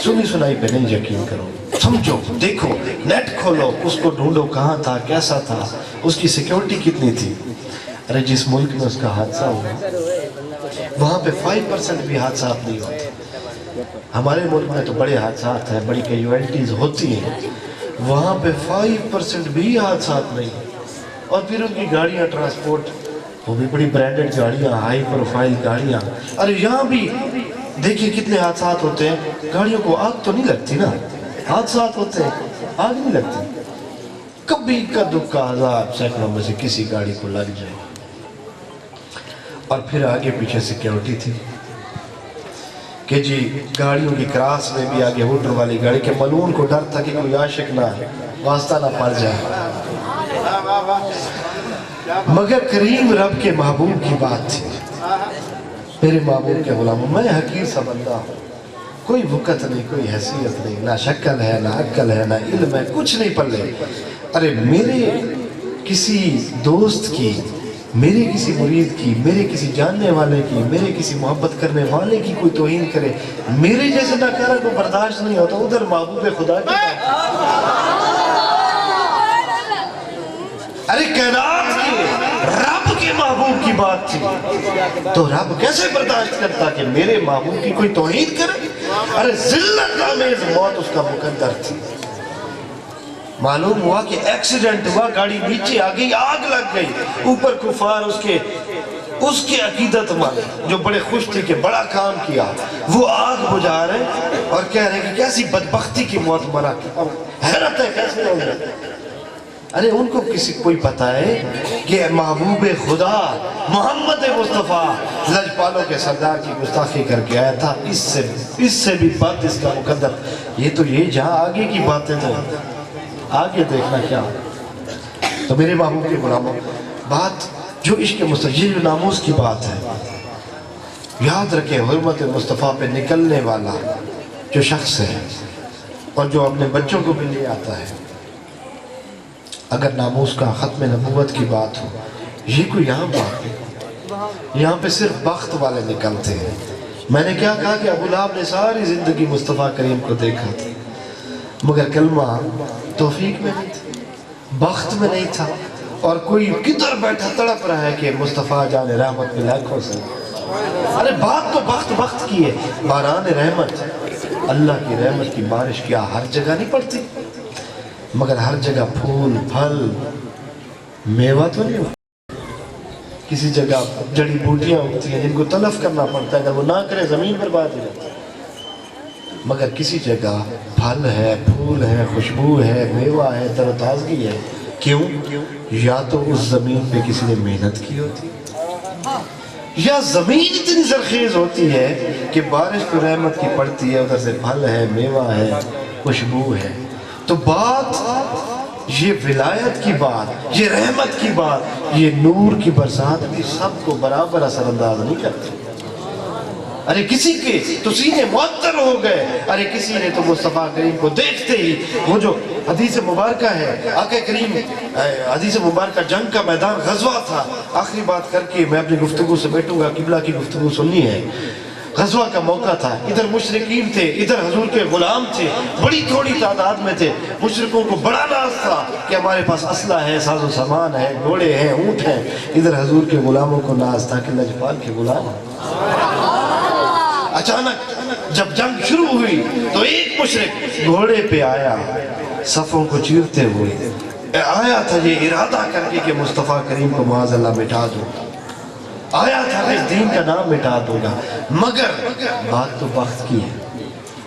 سنی سنائی پہ نہیں یقین کرو، سمجھو، دیکھو، نیٹ کھولو، اس کو ڈھونڈو کہاں تھا، کیسا تھا، اس کی سیکیورٹی کتنی تھی. ارے جس ملک میں اس کا حادثہ ہوا وہاں پہ 5% بھی حادثات نہیں ہوتے. ہمارے ملک میں تو بڑے حادثات ہیں، بڑی کیجویلٹیز ہوتی ہیں، وہاں پہ 5% بھی حادثات نہیں. اور پھر ان کی گاڑیاں ٹرانسپورٹ، وہ بھی بڑی برانڈڈ گاڑیاں، ہائی پروفائل گاڑیاں. ارے یہاں بھی دیکھیں کتنے حادثات ہوتے ہیں. گاڑیوں کو آگ تو نہیں لگتی نا، حادثات ہوتے ہیں، آگ نہیں لگتی. کبھی کا دکھا 1000 سینکڑوں میں سے کسی گاڑی کو لگ جائے. اور پھر آگے پیچھے سیکیورٹی تھی کہ جی گاڑیوں کی کراس میں بھی آگے ہوٹر والی گاڑی کے ملعون کو ڈر تھا کہ کوئی عاشق نہ واسطہ نہ پڑ جائے. مگر کریم رب کے محبوب کی بات تھی. میرے محبوب کے غلاموں، میں حقیر سا بندہ ہوں، کوئی وقت نہیں، کوئی حیثیت نہیں، نہ شکل ہے، نہ عقل ہے، نہ علم ہے، کچھ نہیں پلے. ارے میرے کسی دوست کی، میرے کسی مرید کی، میرے کسی جاننے والے کی، میرے کسی محبت کرنے والے کی کوئی توہین کرے، میرے جیسے ناکارہ کو برداشت نہیں ہوتا. ادھر محبوب خدا کی ارے کائنات کی رب کے محبوب کی بات تھی تو رب کیسے برداشت کرتا کہ میرے محبوب کی کوئی توہین کرے. ارے ذلت آمیز موت اس کا مقدر تھی. معلوم ہوا کہ ایکسیڈنٹ ہوا، گاڑی نیچے آ گئی، آگ لگ گئی. اوپر کفار اس کے عقیدت مند جو بڑے خوش تھے کہ بڑا کام کیا، وہ آگ بجھا رہے اور کہہ رہے کہ کیسی بدبختی کی موت مرا. حیرت ہے کیسے ہو گئے. ارے ان کو کوئی پتہ ہے کہ محبوب خدا محمد مصطفیٰ لجپالوں کے سردار کی گستاخی کر کے آیا تھا. اس سے بھی بات اس کا مقدر. یہ جہاں آگے کی باتیں تو آگے دیکھنا کیا. تو میرے محبوب کے غلاموں، بات جو عشق مصطفیٰ، یہ جو ناموس کی بات ہے، یاد رکھیں حرمت مصطفیٰ پہ نکلنے والا جو شخص ہے اور جو اپنے بچوں کو بھی لے آتا ہے، اگر ناموس کا ختم نبوت کی بات ہو، یہ کوئی یہاں بات نہیں. یہاں پہ صرف بخت والے نکلتے ہیں. میں نے کیا کہا کہ ابو لہب نے ساری زندگی مصطفیٰ کریم کو دیکھا تھا، مگر کلمہ توفیق میں نہیں تھا، بخت میں نہیں تھا. اور کوئی کدھر بیٹھا تڑپ رہا ہے کہ مصطفیٰ جان رحمت میں لاکھوں سے. ارے بات تو بخت کی ہے. باران رحمت، اللہ کی رحمت کی بارش کیا ہر جگہ نہیں پڑتی؟ مگر ہر جگہ پھول، پھل، میوہ تو نہیں ہوتا. کسی جگہ جڑی بوٹیاں ہوتی ہیں جن کو تلف کرنا پڑتا ہے، اگر وہ نہ کرے زمین برباد ہو جاتی ہے. مگر کسی جگہ پھل ہے، پھول ہے، خوشبو ہے، میوہ ہے، تر و تازگی ہے. کیوں؟ یا تو اس زمین پہ کسی نے محنت کی ہوتی ہے، یا زمین اتنی زرخیز ہوتی ہے کہ بارش تو رحمت کی پڑتی ہے، ادھر سے پھل ہے، میوہ ہے، خوشبو ہے. تو بات یہ ولایت کی بات، یہ رحمت کی بات، یہ نور کی برسات بھی سب کو برابر اثر انداز نہیں کرتی. ارے کسی کے تو سینے معطر ہو گئے. ارے کسی نے تو مصطفیٰ کریم کو دیکھتے ہی، وہ جو حدیث مبارکہ ہے، آقا کریم حدیث مبارکہ جنگ کا میدان غزوہ تھا. آخری بات کر کے میں اپنی گفتگو سے بیٹھوں گا، قبلہ کی گفتگو سننی ہے. غزوہ کا موقع تھا، ادھر مشرکین تھے، ادھر حضور کے غلام تھے، بڑی تھوڑی تعداد میں تھے. مشرکوں کو بڑا ناز تھا کہ ہمارے پاس اسلحہ ہے، ساز و سامان ہے، گھوڑے ہیں، اونٹ ہیں. ادھر حضور کے غلاموں کو ناز تھا کہ لجپال کے غلام ہیں. اچانک جب جنگ شروع ہوئی تو ایک مشرک گھوڑے پہ آیا، صفوں کو چیرتے ہوئے آیا تھا یہ ارادہ کر کے کہ مصطفیٰ کریم کو معاذ اللہ مٹا دوں. آیا تھا کہ اس دین کا نام مٹا دوں گا. مگر بات تو بخت کی ہے.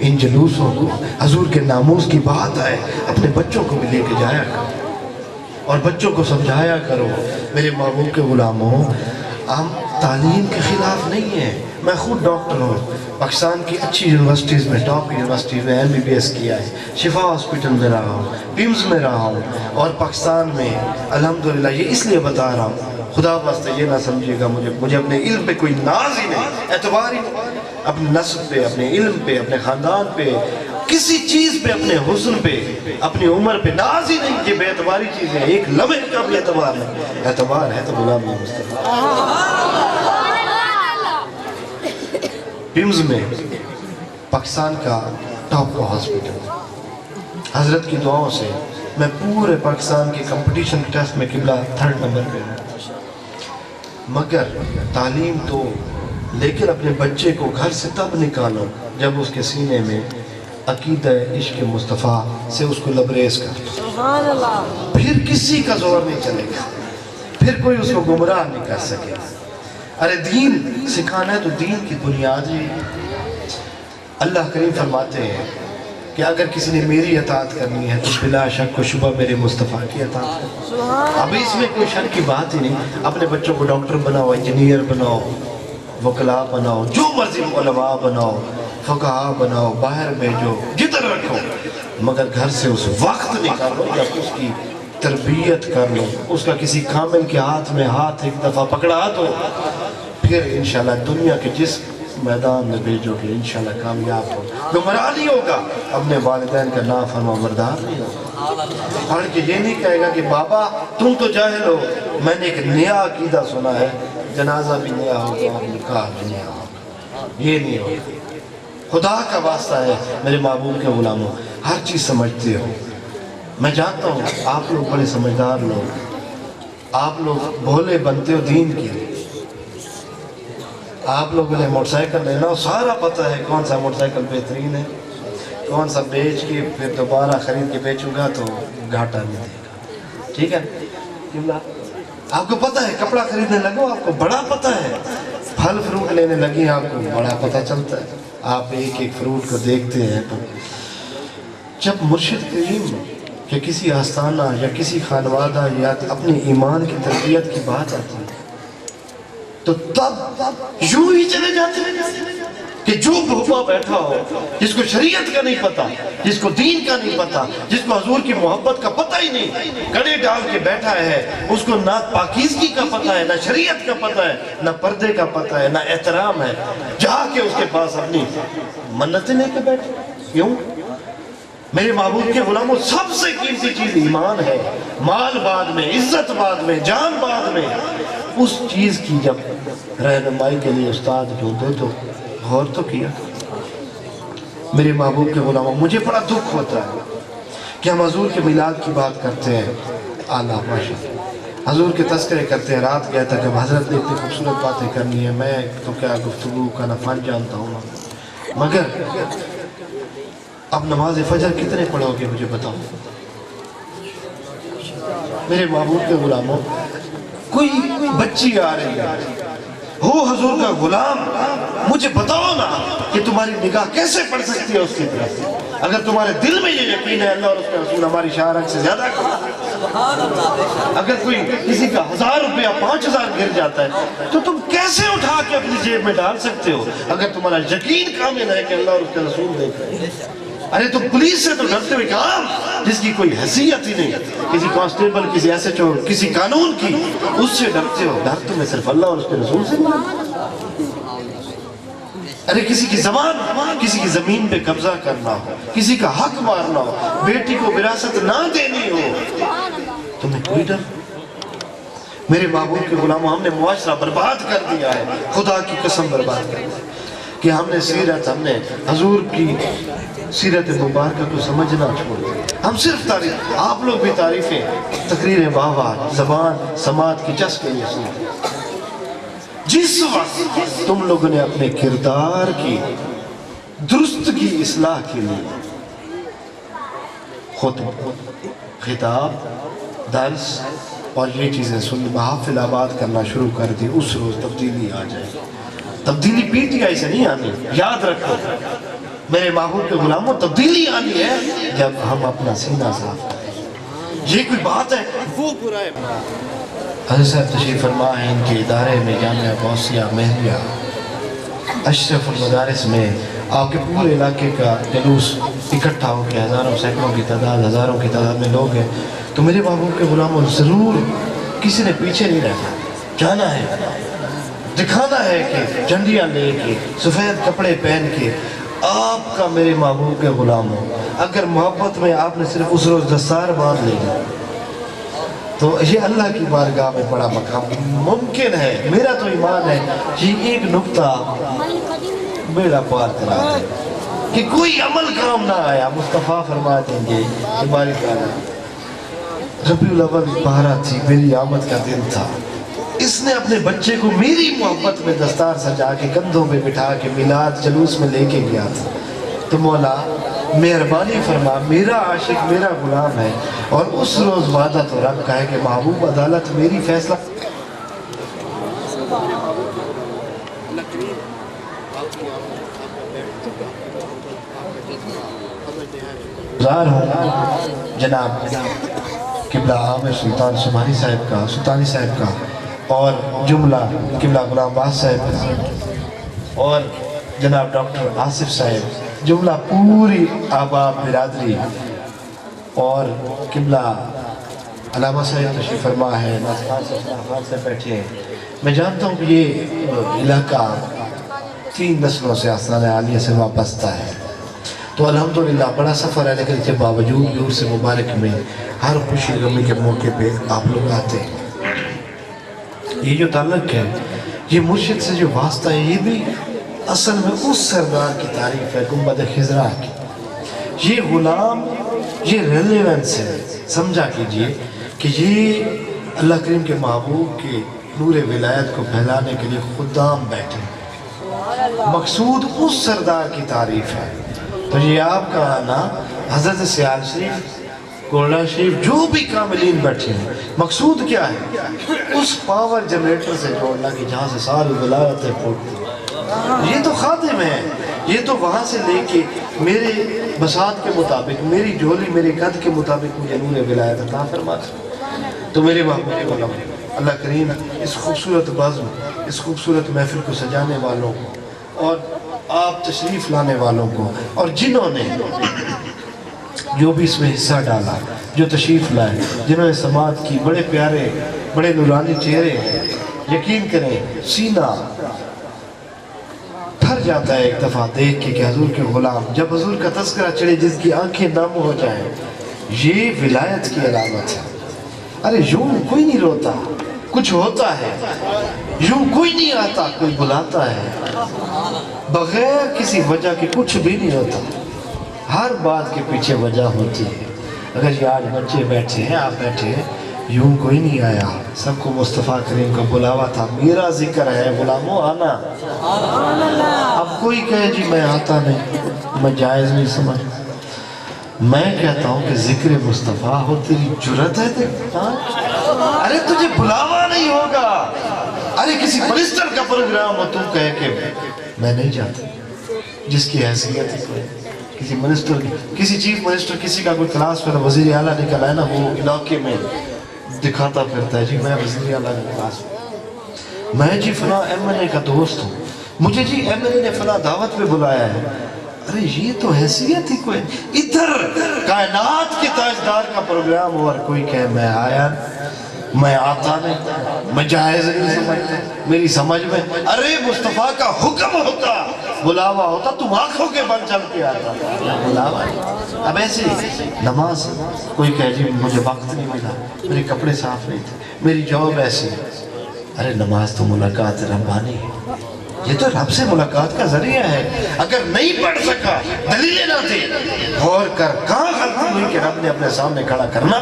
ان جلوسوں کو حضور کے ناموس کی بات آئے اپنے بچوں کو بھی لے کے جایا کرو اور بچوں کو سمجھایا کرو۔ میرے محبوب کے غلاموں، ہم تعلیم کے خلاف نہیں ہیں۔ میں خود ڈاکٹر ہوں، پاکستان کی اچھی یونیورسٹیز میں، ٹاپ یونیورسٹیز میں MBBS کیا ہے، شفا ہاسپٹل میں رہا ہوں، پیمز میں رہا ہوں، اور پاکستان میں الحمدللہ یہ اس لیے بتا رہا ہوں، خدا واسطے یہ نہ سمجھیے گا مجھے اپنے علم پہ کوئی ناز ہی نہیں، اعتبار ہی نہیں، اپنے نسب پہ، اپنے علم پہ، اپنے خاندان پہ، کسی چیز پہ، اپنے حسن پہ، اپنی عمر پہ ناز ہی نہیں۔ یہ بے اعتباری چیزیں، ایک لمحے کا بھی اعتبار نہیں۔ اعتبار ہے تو غلامی مصطفیٰ۔ پیمز میں پاکستان کا ٹاپ ہاسپٹل، حضرت کی دعاؤں سے میں پورے پاکستان کے کمپٹیشن ٹیسٹ میں قبلہ 3rd نمبر پہ ہوں، مگر تعلیم تو، لیکن اپنے بچے کو گھر سے تب نکالو جب اس کے سینے میں عقیدہ عشق مصطفیٰ سے اس کو لبریز کر، پھر کسی کا زور نہیں چلے گا، پھر کوئی اس کو گمراہ نہیں کر سکے گا۔ ارے دین سکھانا ہے تو دین کی بنیاد ہی، اللہ کریم فرماتے ہیں کہ اگر کسی نے میری اطاعت کرنی ہے تو بلا شک و شبہ میرے مصطفیٰ کی اطاعت کرنی۔ اب اس میں کوئی شک کی بات ہی نہیں۔ اپنے بچوں کو ڈاکٹر بناؤ، انجینئر بناؤ، وکلاء بناؤ، جو مرضی علماء بناؤ، فقہاء بناؤ، باہر بھیجو، جدھر رکھو، مگر گھر سے اس وقت نکالو جب اس کی تربیت کر لو، اس کا کسی کامل کے ہاتھ میں ہاتھ ایک دفعہ پکڑا دو، پھر انشاءاللہ دنیا کے جس میدان میں بھیجو گے انشاءاللہ کامیاب ہو۔ گمراہ نہیں ہوگا، اپنے والدین کا نافرمان بردار نہیں ہوگا، پڑھ کے یہ نہیں کہے گا کہ بابا تم تو جاہل ہو، میں نے ایک نیا عقیدہ سنا ہے، جنازہ بھی نیا ہوگا اور نکاح بھی نیا ہوگا، یہ نہیں ہوگا۔ خدا کا واسطہ ہے میرے محبوب کے غلاموں، ہر چیز سمجھتے ہو۔ میں جانتا ہوں آپ لوگ بڑے سمجھدار لوگ، آپ لوگ بھولے بنتے ہو دین کے لیے، آپ لوگوں نے موٹر سائیکل لینا ہو، سارا پتہ ہے کون سا موٹر سائیکل بہترین ہے، کون سا بیچ کے پھر دوبارہ خرید کے بیچوں گا تو گھاٹا نہیں دے گا، ٹھیک ہے؟ آپ کو پتہ ہے کپڑا خریدنے لگو آپ کو بڑا پتہ ہے، پھل فروٹ لینے لگی آپ کو بڑا پتہ چلتا ہے، آپ ایک ایک فروٹ کو دیکھتے ہیں۔ تو جب مرشد کریم یا کسی آستانہ یا کسی خانوادہ یا اپنی ایمان کی تربیت کی بات آتی ہے تو تب یوں ہی چلے جاتے ہیں کہ جو بھوپا بیٹھا ہو، جس کو شریعت کا نہیں پتا، جس کو دین کا نہیں پتا، جس کو حضور کی محبت کا پتہ ہی نہیں، کڑے ڈال کے بیٹھا ہے، اس کو نہ پاکیزگی کا پتہ ہے، نہ شریعت کا پتہ ہے، نہ پردے کا پتہ ہے، نہ احترام ہے، جا کے اس کے پاس اپنی منتیں لے کے بیٹھے۔ کیوں؟ میرے محبوب کے غلاموں، سب سے قیمتی چیز ایمان ہے، مال بعد میں، عزت بعد میں، جان بعد میں، اس چیز کی جب رہنمائی کے لیے استاد جو دے تو غور تو کیا۔ میرے محبوب کے غلاموں، مجھے بڑا دکھ ہوتا ہے کہ ہم حضور کے میلاد کی بات کرتے ہیں، اعلیٰ ماشاءاللہ، حضور کے تذکرے کرتے ہیں، رات گیا تھا کہ حضرت نے اتنی خوبصورت باتیں کرنی ہے، میں تو کیا گفتگو کا نفان جانتا ہوں، مگر اب نماز فجر کتنے پڑھو گے مجھے بتاؤ؟ میرے محبوب کے غلاموں، کوئی بچی آ رہی ہے، ہو حضور کا غلام، مجھے بتاؤ نا کہ تمہاری نگاہ کیسے پڑ سکتی ہے اس کی طرف؟ اگر تمہارے دل میں یہ یقین ہے اللہ اور اس کے رسول ہماری شہرت سے زیادہ اگر کوئی کسی کا 1000 روپیہ 5000 گر جاتا ہے تو تم کیسے اٹھا کے اپنی جیب میں ڈال سکتے ہو اگر تمہارا یقین کامل ہے کہ اللہ اور اس کے رسول دیکھ رہے ہیں؟ ارے تم پولیس سے تو ڈرتے ہوئے کام جس کی کوئی حیثیت ہی نہیں، کسی کانسٹیبل، کسی ایسے چور، کسی قانون کی، اس سے ڈرتے ہو؟ ڈر تمہیں صرف اللہ اور اس کے رسول سے نہیں۔ ارے کسی کی زبان، کسی کی زمین پہ قبضہ کرنا ہو، کسی کا حق مارنا ہو، بیٹی کو وراثت نہ دینی ہو، تمہیں کوئی ڈر؟ میرے محبوب کے غلاموں، ہم نے معاشرہ برباد کر دیا ہے، خدا کی قسم برباد کر دیا ہے کہ ہم نے سیرت، ہم نے حضور کی سیرت مبارکہ کو سمجھنا چھوڑ دیا۔ ہم صرف تعریف، آپ لوگ بھی تعریفیں، تقریریں واہ واہ، زبان سماعت کی چس کے لیے سنتے۔ جس وقت تم لوگوں نے اپنے کردار کی درست کی اصلاح کے لیے خطبہ، خطاب، درس اور یہ چیزیں سن محافل آباد کرنا شروع کر دی، اس روز تبدیلی آ جائے۔ تبدیلی PTI سے نہیں آنی، یاد رکھو، میرے محبوب کے غلاموں تبدیلی آنی ہے جب ہم اپنا سینہ صاف کریں۔ یہ کوئی بات ہے؟ وہ برا ہے۔ حضرت صاحب تشریف فرما ہے ان کے ادارے میں جامعہ غوثیہ مہریہ اشرف المدارس میں آپ کے پورے علاقے کا جلوس اکٹھا ہو کے ہزاروں سینکڑوں کی تعداد ہزاروں کی تعداد میں لوگ ہیں، تو میرے محبوب کے غلاموں ضرور کسی نے پیچھے نہیں رہنا، جانا ہے، دکھانا ہے کہ جھنڈیاں لے کے سفید کپڑے پہن کے آپ کا میرے محبوب کے غلام ہو۔ اگر محبت میں آپ نے صرف اس روز دستار باندھ لی تو یہ اللہ کی بارگاہ میں بڑا مقام ممکن ہے۔ میرا تو ایمان ہے یہ ایک نقطہ بیڑا پار کرا دے کہ کوئی عمل کام نہ آیا۔ مصطفیٰ فرما دیں گے کہ بارک اللہ ربیع الاول پہرا تھی، میری آمد کا دن تھا، اس نے اپنے بچے کو میری محبت میں دستار سجا کے کندھوں میں بٹھا کے میلاد جلوس میں لے کے گیا تھا۔ تو مولا مہربانی فرما، میرا عاشق میرا غلام ہے، اور اس روز وعدہ تو رب کا ہے کہ محبوب عدالت میری فیصلہ گزار ہوں جناب قبلہ عامر سلطان سبحانی صاحب کا، سلطانی صاحب کا، اور جملہ قبلہ غلام باز صاحب کا، اور جناب ڈاکٹر آصف صاحب، جملہ پوری احباب برادری، اور قبلہ علامہ صاحب تشریف فرما ہے، ناصران سے بیٹھے ہیں۔ میں جانتا ہوں کہ یہ علاقہ 3 نسلوں سے آستانہ عالیہ سے وابستہ ہے، تو الحمدللہ بڑا سفر ہے، لیکن اس کے باوجود بھی عرس مبارک میں ہر خوشی غمی کے موقع پہ آپ لوگ آتے ہیں۔ یہ جو تعلق ہے، یہ مرشد سے جو واسطہ ہے، یہ بھی اصل میں اس سردار کی تعریف ہے گنبد خضرا کی۔ یہ غلام، یہ ریلیونس ہے، سمجھا کیجئے کہ یہ اللہ کریم کے محبوب کے نور ولایت کو پھیلانے کے لیے خدام بیٹھے، مقصود اس سردار کی تعریف ہے۔ تو یہ آپ کا آنا، حضرت سیال شریف، کوڑا شریف، جو بھی کاملین بیٹھے ہیں، مقصود کیا ہے؟ اس پاور جنریٹر سے جوڑنا کہ جہاں سے ساری ولایتیں پھوٹتی۔ یہ تو خادم ہے، یہ تو وہاں سے لے کے میرے بساط کے مطابق، میری جھولی میرے قد کے مطابق مجھے نور ولایت عطا فرماتا۔ تو میرے محبوب علم، اللہ کریم اس خوبصورت بزم، اس خوبصورت محفل کو سجانے والوں کو، اور آپ تشریف لانے والوں کو، اور جنہوں نے جو بھی اس میں حصہ ڈالا، جو تشریف لائے، جنہوں نے سماعت کی، بڑے پیارے بڑے نورانی چہرے ہیں، یقین کریں سینہ تھر جاتا ہے ایک دفعہ دیکھ کے کہ حضور کے غلام، جب حضور کا تذکرہ چڑھے جس کی آنکھیں نم ہو جائیں، یہ ولایت کی علامت ہے۔ ارے یوں کوئی نہیں روتا، کچھ ہوتا ہے، یوں کوئی نہیں آتا، کوئی بلاتا ہے، بغیر کسی وجہ کے کچھ بھی نہیں ہوتا، ہر بات کے پیچھے وجہ ہوتی ہے۔ اگر یہ آج بچے بیٹھے ہیں، آپ بیٹھے ہیں، یوں کوئی نہیں آیا، سب کو مصطفیٰ کریم کا بلاوا تھا، میرا ذکر ہے غلاموں آنا۔ اب کوئی کہے جی میں آتا نہیں، میں جائز نہیں سمجھ، میں کہتا ہوں کہ ذکر مصطفیٰ ہو، تیری جرت ہے ارے تجھے بلاوا نہیں ہوگا، ارے کسی منسٹر کا پروگرام ہو، تم کہے کہ میں نہیں جاتا، جس کی حیثیت ہے کسی منسٹر کی، کسی چیف منسٹر، کسی کا کوئی کلاس پر وزیر اعلیٰ نکل آئے نا، وہ علاقے میں دکھاتا پھرتا ہے جی میں وزیر اعلیٰ کی کلاس میں جی فلاں ایم این اے کا دوست ہوں، مجھے جی ایم این اے نے فلاں دعوت پہ بلایا ہے۔ ارے یہ تو حیثیت ہی کوئی، ادھر کائنات کے تاجدار کا پروگرام ہو اور کوئی کہے میں آیا، میں آتا نہیں، میں جائز نہیں سمجھتا، میری سمجھ میں، ارے مصطفیٰ کا حکم ہوتا، بلاوا ہوتا، تم آنکھوں کے بل چل کے آتا، بلاوا ہے۔ اب ایسے نماز، کوئی کہے جی مجھے وقت نہیں ملا، میرے کپڑے صاف نہیں تھے، میری جاب ایسی، ارے نماز تو ملاقات ربانی ہے، یہ تو رب سے ملاقات کا ذریعہ ہے۔ اگر نہیں پڑھ سکا، دلیلیں نہ تھی، غور کر کہاں غلطی ہوئی کہ رب نے اپنے سامنے کھڑا کرنا۔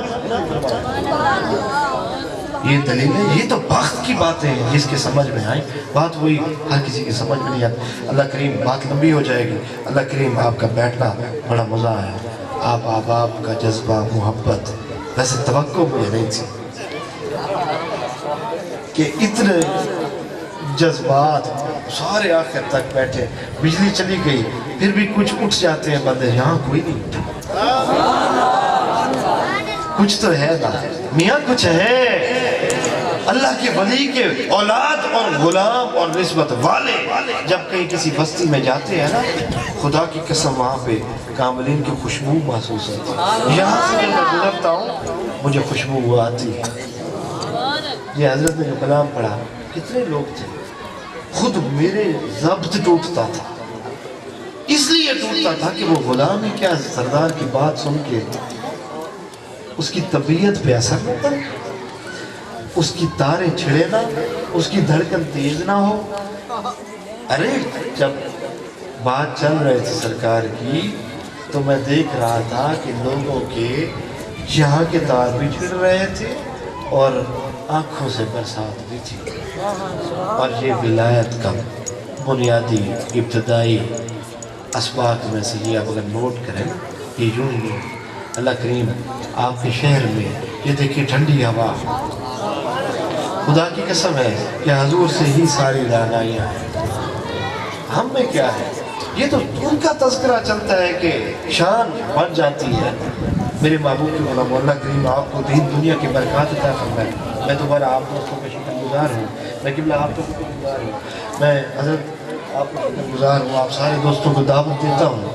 یہ دلیلیں، یہ تو بخت کی باتیں ہیں جس کے سمجھ میں آئیں، بات وہی ہر کسی کی سمجھ میں نہیں آتی۔ اللہ کریم بات لمبی ہو جائے گی، اللہ کریم آپ کا بیٹھنا بڑا مزہ آیا، آپ احباب کا جذبہ، محبت، ویسے توقع مجھے نہیں تھی کہ اتنے جذبات سارے آخر تک بیٹھے، بجلی چلی گئی پھر بھی کچھ اٹھ جاتے ہیں بندے، یہاں کوئی نہیں اٹھا، کچھ تو ہے نا میاں، کچھ ہے۔ اللہ کے ولی کے اولاد اور غلام اور نسبت والے جب کہیں کسی بستی میں جاتے ہیں نا، خدا کی قسم وہاں پہ کاملین کی خوشبو محسوس ہوتی ہے۔ یہاں سے جب میں گزرتا ہوں مجھے خوشبو آتی ہے۔ یہ حضرت نے جو کلام پڑھا، کتنے لوگ تھے، خود میرے ضبط ٹوٹتا تھا، اس لیے ٹوٹتا تھا کہ وہ غلام ہی کیا سردار کی بات سن کے اس کی طبیعت پہ اثر نہ پڑے، اس کی تاریں چھڑے نہ، اس کی دھڑکن تیز نہ ہو۔ ارے جب بات چل رہی تھی سرکار کی تو میں دیکھ رہا تھا کہ لوگوں کے یہاں کے تار بھی چھڑ رہے تھے اور آنکھوں سے برسات بھی تھی۔ اور یہ ولایت کا بنیادی ابتدائی اسباق میں سے یہ آپ اگر نوٹ کریں یہ یوں ہی اللہ کریم آپ کے شہر میں یہ دیکھیے ٹھنڈی ہوا، خدا کی قسم ہے کہ حضور سے ہی ساری رعنائیاں ہیں، ہم میں کیا ہے؟ یہ تو ان کا تذکرہ چلتا ہے کہ شان بن جاتی ہے۔ میرے محبوب کی غلام، اللہ کریم آپ کو دین دنیا کی برکات عطا فرمائے۔ میں دوبارہ آپ دوستوں کا شکر گزار ہوں، میں قبلہ آپ کا شکر گزار ہوں، میں حضرت آپ کا شکر گزار ہوں، آپ سارے دوستوں کو دعوت دیتا ہوں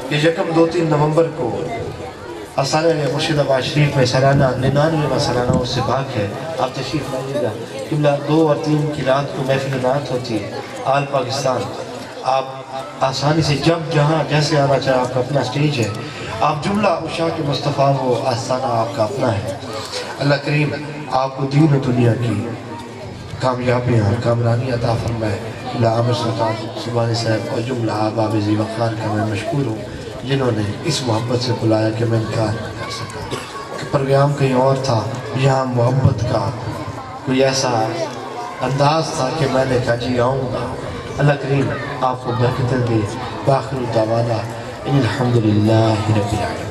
کہ یکم 2-3 نومبر کو آستانہ مرشد آباد شریف میں سالانہ 99واں سالانہ اس سے باق ہے، آپ تشریف لائیے گا۔ قبلہ 2 اور 3 کی رات کو محفل نعت ہوتی ہے، آل پاکستان، آپ آسانی سے جب جہاں جیسے آنا چاہے، آپ کا اپنا سٹیج ہے، آپ جملہ عشاء کے مصطفیٰ وہ آستانہ آپ کا اپنا ہے۔ اللہ کریم آپ کو دین و دنیا کی کامیابیاں کامرانی عطا فرمائے۔ قبلہ عامر سلطان سبحانی صاحب اور جملہ احباب ذی وقار کا میں مشکور ہوں جنہوں نے اس محبت سے بلایا کہ میں انکار نہیں کر سکا، کہ پروگرام کہیں اور تھا، یہاں محبت کا کوئی ایسا انداز تھا کہ میں نے کہا جی آؤں گا۔ اللہ کریم آپ کو برکتیں دے۔ باخر دعوانا ان الحمدللہ رب العالمین۔